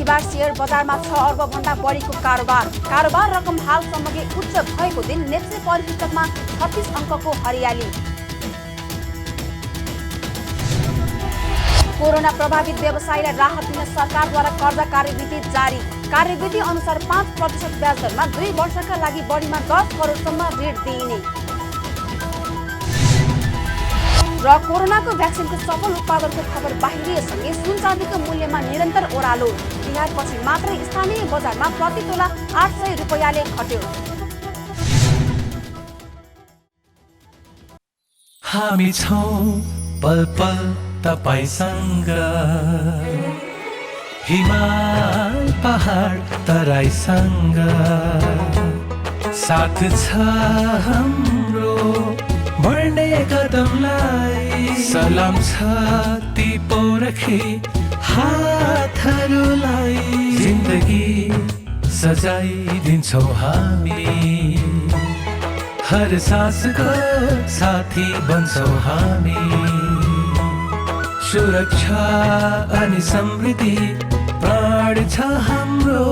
बिहिबार शेयर बजारमा 6 अर्ब भन्दा बढीको कारोबार रकम हालसम्मकै उच्च भएको दिन नेप्से परिसूचकमा 36 अङ्कको हरियाली। कोरोना प्रभावित व्यवसायीलाई राहत दिन सरकारद्वारा कर्जा कार्यविधि जारी। कार्यविधि अनुसार 5% ब्याज दरमा 2 वर्षका लागि बढीमा 10 करोडसम्म ऋण दिइने र कोरोनाको भ्याक्सिनको सफल उत्पादनको खबर बाहिरिएसँगै सुन चाँदीको मूल्यमा निरन्तर ओह्रालो। बिहारपछि मात्रै स्थानीय बजारमा प्रति तोला 800 रुपैयाँले घट्यो। हामी छौं पल पल तपाईसँग, हिमाल पहाड तराईसँग, साथ छ हाम्रो बढ्ने कदमलाई। सलाम छ ती पोरखी हातहरूलाई, जिन्दगी सजाइदिन्छौँ हामी, हर सासको साथी बन्छौँ हामी। सुरक्षा अनि समृद्धि प्राण छ हाम्रो,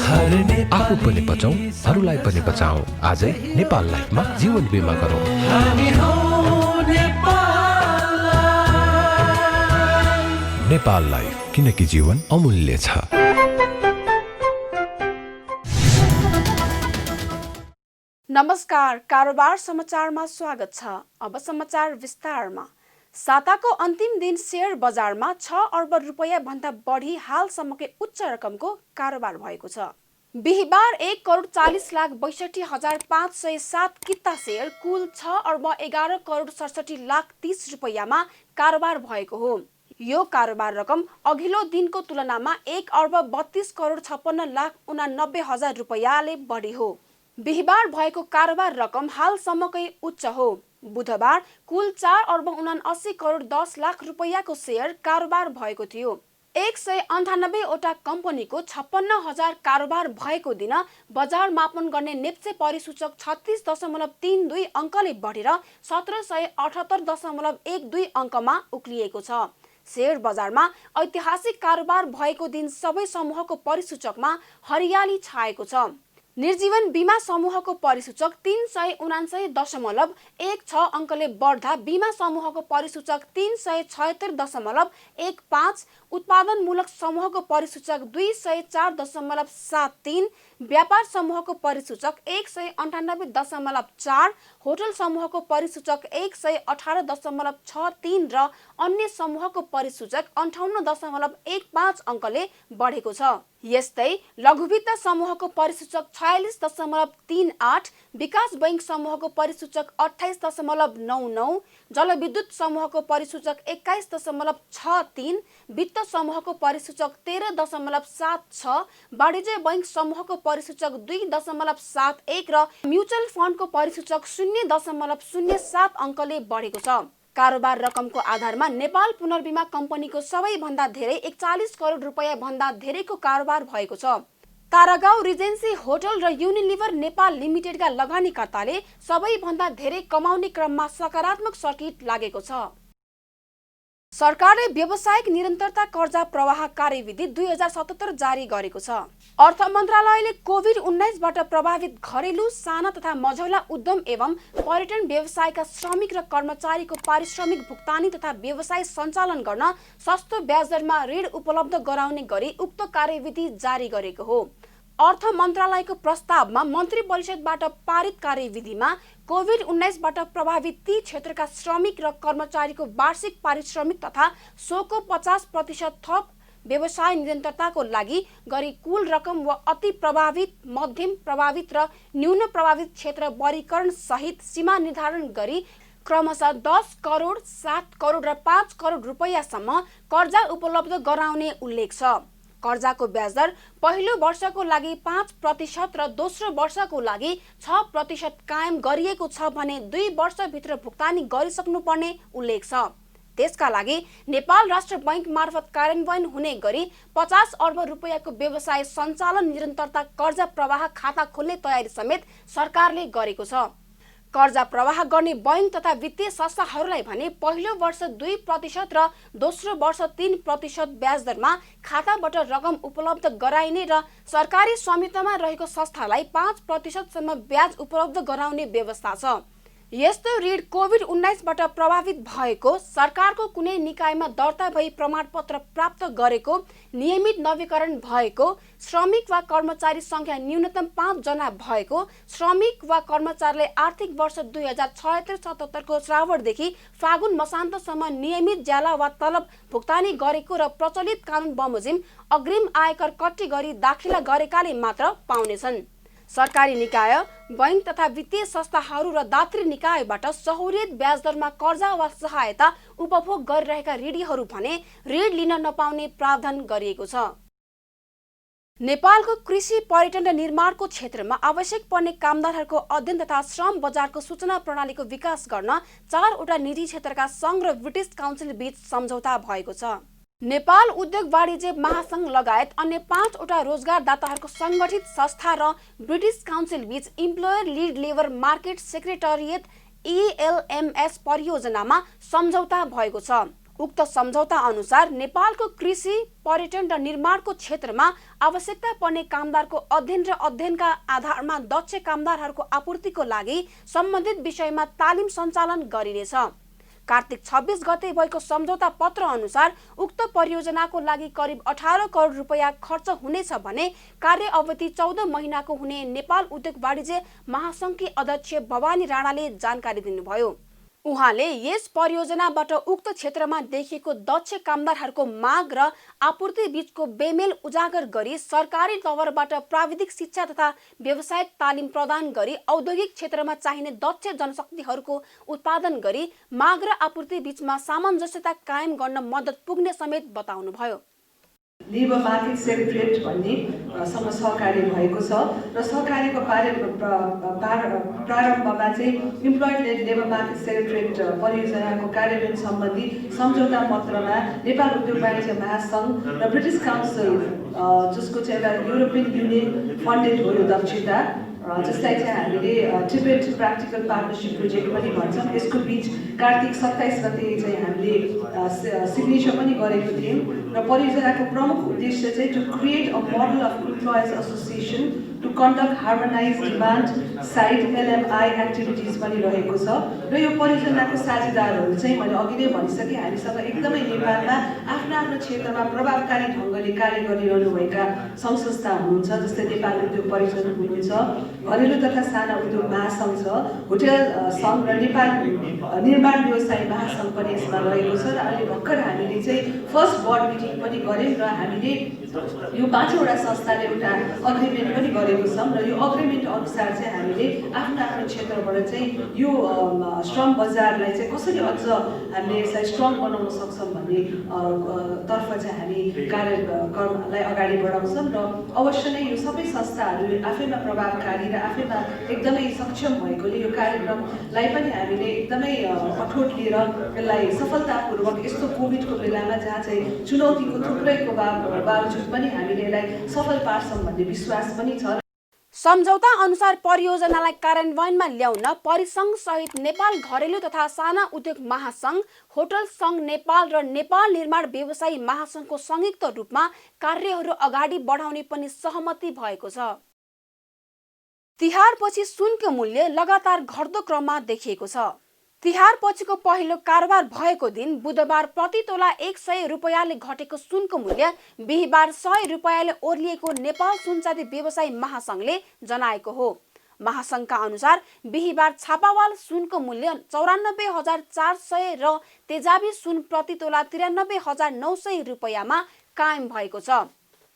हर आफू पनि बचाऊ, अरूलाई पनि बचाऊ। आजै नेपाल लाइफमा जीवन बिमा गरौँ। हामी हौं नेपाल लाइफ। नेपाल लाइफ, किनकि जीवन अमूल्य छ। नमस्कार, कारोबार समाचारमा स्वागत छ। अब समाचार विस्तारमा। साताको अन्तिम दिन शेयर बजारमा 6 अर्ब रुपैयाँ भन्दा बढी हालसम्मकै उच्च रकमको कारोबार भएको छ। बिहिबार 1,40,62,507 किता शेयर कुल 6 अर्ब 11,67,30 रुपैयाँमा कारोबार भएको हो। यो कारोबार रकम अघिल्लो दिनको तुलनामा 1,32,56,89,000 रुपैयाँले बढी हो। बिहिबार भएको कारोबार रकम हालसम्मकै उच्च हो। बुधबार कुल 4,79,10,00,000 रुपैयाँको शेयर कारोबार भएको थियो। 198 वटा कम्पनीको 56,000 कारोबार भएको दिन बजार मापन गर्ने नेप्से परिसूचक 36.32 अङ्कले बढेर 1778.12 अङ्कमा उक्लिएको छ। शेयर बजारमा ऐतिहासिक कारोबार भएको दिन सबै समूहको परिसूचकमा हरियाली छाएको छ। निर्जीवन बीमा समूहको परिसूचक 379.16 अङ्कले बढ्दा बीमा समूहको परिसूचक 376.15, उत्पादनमूलक समूहको परिसूचक 204.73, व्यापार समूहको परिसूचक 198.4, होटल समूहको परिसूचक 118.63 र अन्य समूहको परिसूचक 58.15 अङ्कले बढेको छ। यस्तै लघुवित्त समूहको परिसूचक 46.38, विकास बैंक समूहको परिसूचक 28.99, जलविद्युत समूहको परिसूचक 21.63, वित्त समूहको परिसूचक 13.76, वाणिज्य बैंक समूहको परिसूचक 2.71 र म्युचुअल फन्डको परिसूचक 0.07 अङ्कले बढेको छ। कारोबार रकमको आधारमा नेपाल पुनर्बिमा कम्पनीको सबैभन्दा धेरै 41 करोड रुपैयाँ भन्दा धेरैको कारोबार भएको छ। तारागाउँ रिजेन्सी होटल र युनिलिभर नेपाल लिमिटेडका लगानीकर्ताले सबैभन्दा धेरै कमाउने क्रममा सकारात्मक सर्किट लागेको छ। सरकारले व्यावसायिक निरन्तरता कर्जा प्रवाह कार्यविधि 2077 जारी गरेको छ। अर्थ मन्त्रालयले कोभिड-19बाट प्रभावित घरेलु, साना तथा मझौला उद्यम एवं पर्यटन व्यवसायका श्रमिक र कर्मचारीको पारिश्रमिक भुक्तानी तथा व्यवसाय सञ्चालन गर्न सस्तो ब्याज दरमा ऋण उपलब्ध गराउने गरी उक्त कार्यविधि जारी गरेको हो। अर्थ मन्त्रालयको प्रस्तावमा मन्त्री परिषदबाट पारित कार्यविधिमा कोभिड-19बाट प्रभावित ती क्षेत्रका श्रमिक र कर्मचारीको वार्षिक पारिश्रमिक तथा सोको 50% थप व्यवसाय निरन्तरताको लागि गरी कुल रकम वा अति प्रभावित, मध्यम प्रभावित र न्यून प्रभावित क्षेत्र वर्गीकरण सहित सीमा निर्धारण गरी क्रमशः 10 करोड, 7 करोड र 5 करोड रुपैयाँसम्म कर्जा उपलब्ध गराउने उल्लेख छ। कर्जाको ब्याज दर पहिलो वर्षको लागि 5% र दोस्रो वर्षको लागि 6% कायम गरिएको छ भने 2 वर्षभित्र भुक्तानी गरिसक्नुपर्ने उल्लेख छ। त्यसका लागि नेपाल राष्ट्र बैंक मार्फत कार्यान्वयन हुने गरी 50 अर्ब रुपैयाँको व्यवसाय सञ्चालन निरन्तरता कर्जा प्रवाह खाता खोल्ने तयारी समेत सरकारले गरेको छ। कर्जा प्रवाह गर्ने बैंक तथा वित्तीय संस्थाहरूलाई भने पहिलो वर्ष 2% र दोस्रो वर्ष 3% ब्याज दरमा खाताबाट रकम उपलब्ध गराइने र सरकारी स्वामित्वमा रहेको संस्थालाई 5% सम्म ब्याज उपलब्ध गराउने व्यवस्था छ। यस्तो ऋण कोभिड-19बाट प्रभावित भएको, सरकारको कुनै निकायमा दर्ता भई प्रमाणपत्र प्राप्त गरेको, नियमित नवीकरण भएको, श्रमिक वा कर्मचारी संख्या न्यूनतम 5 जना भएको, श्रमिक वा कर्मचारीले आर्थिक वर्ष 2076-77 को श्रावणदेखि फागुन मसान्तसम्म नियमित ज्याला वा तलब भुक्तानी गरेको र प्रचलित कानुन बमोजिम अग्रिम आयकर कट्टी गरी दाखिला गरेकाले मात्र पाउनेछन्। सरकारी निकाय, बैंक तथा वित्तीय संस्थाहरू र दात्री निकायबाट सहुलियत ब्याज दरमा कर्जा वा सहायता उपभोग गरिरहेका ऋणीहरू भने ऋण लिन नपाउने प्रावधान गरिएको छ। नेपालको कृषि, पर्यटन र निर्माणको क्षेत्रमा आवश्यक पर्ने कामदारहरूको अध्ययन तथा श्रम बजारको सूचना प्रणालीको विकास गर्न 4वटा निजी क्षेत्रका सङ्घ र ब्रिटिश काउन्सिल बीच सम्झौता भएको छ। नेपाल उद्योग वाणिज्य महासंघ लगायत अन्य 5वटा रोजगारदाताहरूको संगठित संस्था र ब्रिटिश काउन्सिल बीच employer led labour market secretariat ELMS परियोजनामा सम्झौता भएको छ। उक्त सम्झौता अनुसार नेपालको कृषि, पर्यटन र निर्माणको क्षेत्रमा आवश्यकता पर्ने कामदारको अध्ययन र अध्ययनका आधारमा दक्ष कामदारहरूको आपूर्तिको लागि सम्बन्धित विषयमा तालिम सञ्चालन गरिनेछ। कार्तिक 26 गते भएको सम्झौता पत्र अनुसार उक्त परियोजनाको लागि करिब 18 करोड रुपैयाँ खर्च हुनेछ भने कार्य अवधि 14 महिनाको हुने नेपाल उद्योग वाणिज्य महासंघकी अध्यक्ष भवानी राणाले जानकारी दिनुभयो। उहाँले यस परियोजनाबाट उक्त क्षेत्रमा देखिएको दक्ष कामदारहरूको माग र आपूर्ति बीचको बेमेल उजागर गरी सरकारी तवरबाट प्राविधिक शिक्षा तथा व्यावसायिक तालिम प्रदान गरी औद्योगिक क्षेत्रमा चाहिने दक्ष जनशक्तिहरूको उत्पादन गरी माग र आपूर्ति बीचमा सामञ्जस्यता कायम गर्न मद्दत पुग्ने समेत बताउनुभयो। लेबर मार्केट सेक्रेटरिएट भन्ने सँग सहकार्य भएको छ र सहकार्यको प्रारम्भमा चाहिँ इम्प्लोइड लेबर मार्केट सेक्रेटरिएट परियोजनाको कार्यान्वयन सम्बन्धी सम्झौता पत्रमा नेपाल उद्योग वाणिज्य महासंघ र ब्रिटिश काउन्सिल, जसको चाहिँ एउटा युरोपियन युनियन फन्डेड हो यो दक्षता, जसलाई चाहिँ हामीले टिबेट प्र्याक्टिकल पार्टनरसिप प्रोजेक्ट पनि भन्छौँ, यसको बीच कार्तिक 27 गते चाहिँ हामीले सिग्नेचर पनि गरेको थियौँ र परियोजनाको प्रमुख उद्देश्य चाहिँ to create a model of employers association to conduct harmonise demand side LMI activities पनि रहेको छ र यो परियोजनाको साझेदारहरू चाहिँ मैले अघि नै भनिसकेँ, हामीसँग एकदमै नेपालमा आफ्नो आफ्नो क्षेत्रमा प्रभावकारी ढङ्गले कार्य गरिरहनुभएका सङ्घ संस्था हुनुहुन्छ, जस्तै नेपाल उद्योग परिषद हुनुहुन्छ, घरेलु तथा साना उद्योग महासंघ छ, होटेल सङ्घ र नेपाल निर्माण व्यवसाय महासंघ पनि यसमा रहेको छ र अहिले भर्खर हामीले चाहिँ फर्स्ट बोर्ड मिटिङ पनि गऱ्यौँ र हामीले यो 5वटा संस्थाले एउटा अग्रिमेन्ट पनि गरेको छौँ र यो अग्रिमेन्ट अनुसार चाहिँ हामीले आफ्नो आफ्नो क्षेत्रबाट चाहिँ यो श्रम बजारलाई चाहिँ कसरी अझ हामीले यसलाई स्ट्रङ बनाउन सक्छौँ भन्ने तर्फ चाहिँ हामी कार्यक्रमलाई अगाडि बढाउँछौँ र अवश्य नै यो सबै संस्थाहरू आफैमा प्रभावकारी र आफैमा एकदमै सक्षम भएकोले यो कार्यक्रमलाई पनि हामीले एकदमै कठोर लिएर यसलाई सफलतापूर्वक यस्तो कोभिडको बेलामा जहाँ चाहिँ चुनौतीको थुप्रैको बावजुद पनि हामीले यसलाई सफल पार्छौँ भन्ने विश्वास पनि छ। सम्झौता अनुसार परियोजनालाई कार्यान्वयनमा ल्याउन परिसंघ सहित नेपाल घरेलु तथा साना उद्योग महासंघ, होटल संघ नेपाल र नेपाल निर्माण व्यवसायी महासंघको संयुक्त रूपमा कार्यहरू अगाडि बढाउने पनि सहमति भएको छ। तिहारपछि सुनको मूल्य लगातार घट्दो क्रममा देखिएको छ। तिहार पछिको पहिलो कारोबार भएको दिन बुधबार प्रति तोला 100 रुपैयाँले घटेको सुनको मूल्य बिहीबार 100 रुपैयाँले ओर्लिएको नेपाल सुनचाँदी व्यवसायी महासंघले जनाएको हो। महासंघका अनुसार बिहीबार छापावाल सुनको मूल्य 94,400 र तेजाबी सुन प्रति तोला 93,900 रुपैयाँमा कायम भएको छ।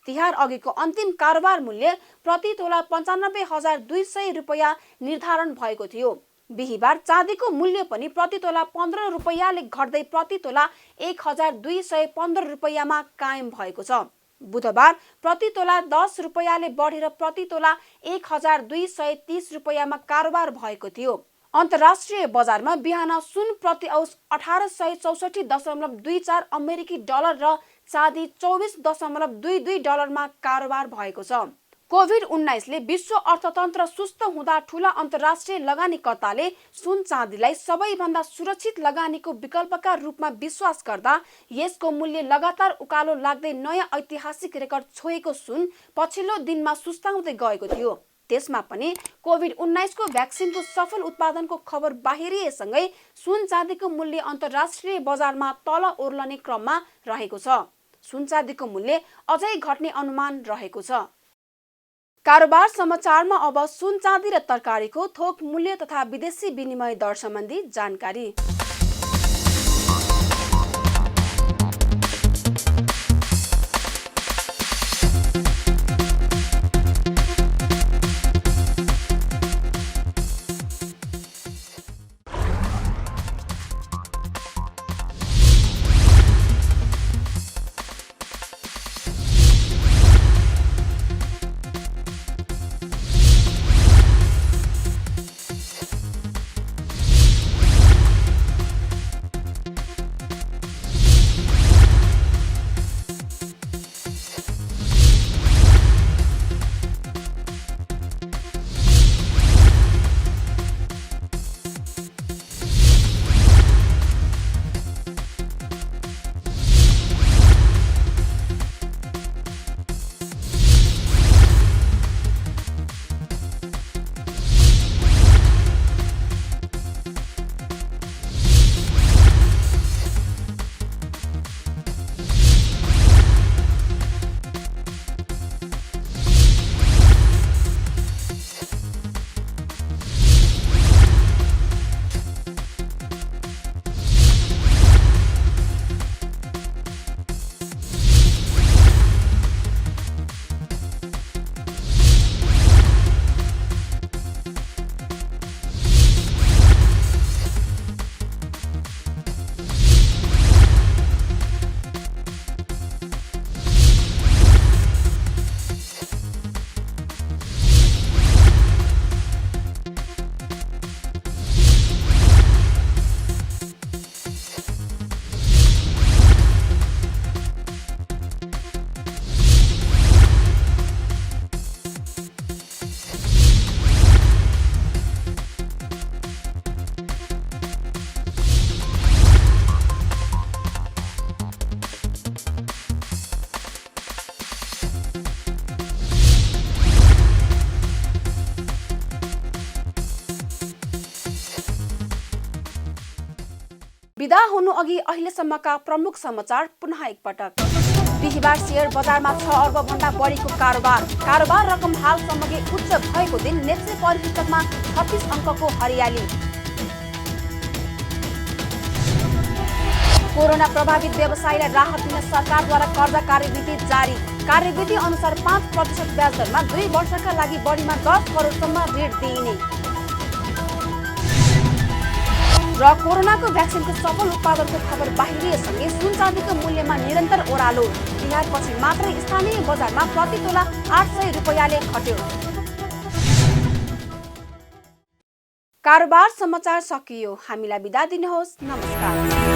तिहार अघिको अन्तिम कारोबार मूल्य प्रति तोला 95,200 रुपैयाँ निर्धारण भएको थियो। बिहीबार चाँदीको मूल्य पनि प्रति तोला 15 रुपैयाँले घट्दै प्रति तोला 1,215 रुपैयाँमा कायम भएको छ। बुधबार प्रति तोला 10 रुपैयाँले बढेर प्रति तोला 1,230 रुपैयाँमा कारोबार भएको थियो। अन्तर्राष्ट्रिय बजारमा बिहान सुन प्रति औंस 1864.24 अमेरिकी डलर र चाँदी 24.22 डलरमा कारोबार भएको छ। कोभिड-19ले विश्व अर्थतन्त्र सुस्त हुँदा ठूला अन्तर्राष्ट्रिय लगानीकर्ताले सुन चाँदीलाई सबैभन्दा सुरक्षित लगानीको विकल्पका रूपमा विश्वास गर्दा यसको मूल्य लगातार उकालो लाग्दै नयाँ ऐतिहासिक रेकर्ड छोएको सुन पछिल्लो दिनमा सुस्ताउँदै गएको थियो। त्यसमा पनि कोभिड-19 को भ्याक्सिनको सफल उत्पादनको खबर बाहिरिएसँगै सुन चाँदीको मूल्य अन्तर्राष्ट्रिय बजारमा तल ओर्लने क्रममा रहेको छ। सुन चाँदीको मूल्य अझै घट्ने अनुमान रहेको छ। कारोबार समाचारमा अब सुन चाँदी र तरकारीको थोक मूल्य तथा विदेशी विनिमय दर सम्बन्धी जानकारी। बिदा हुनु अघि अहिलेसम्मका प्रमुख समाचार पुनः एकपटक। बिहिबार शेयर बजारमा 6 अर्ब भन्दा बढीको कारोबार रकम हालसम्मकै उच्च भएको दिन नेप्से परिसूचकमा 36 अङ्कको हरियाली। कोरोना प्रभावित व्यवसायीलाई राहत दिन सरकारद्वारा कर्जा कार्यविधि जारी। कार्यविधि अनुसार 5% ब्याज दरमा 2 वर्षका लागि बढीमा 10 करोडसम्म ऋण दिइने र कोरोनाको भ्याक्सिनको सफल उत्पादनको खबर बाहिरिएसँगै सुन चाँदीको मूल्यमा निरन्तर ओह्रालो। बिहारपछि मात्रै स्थानीय बजारमा प्रति तोला 800 रुपैयाँले घट्यो। कारोबार समाचार सकियो। हामीलाई बिदा दिनुहोस्। नमस्कार।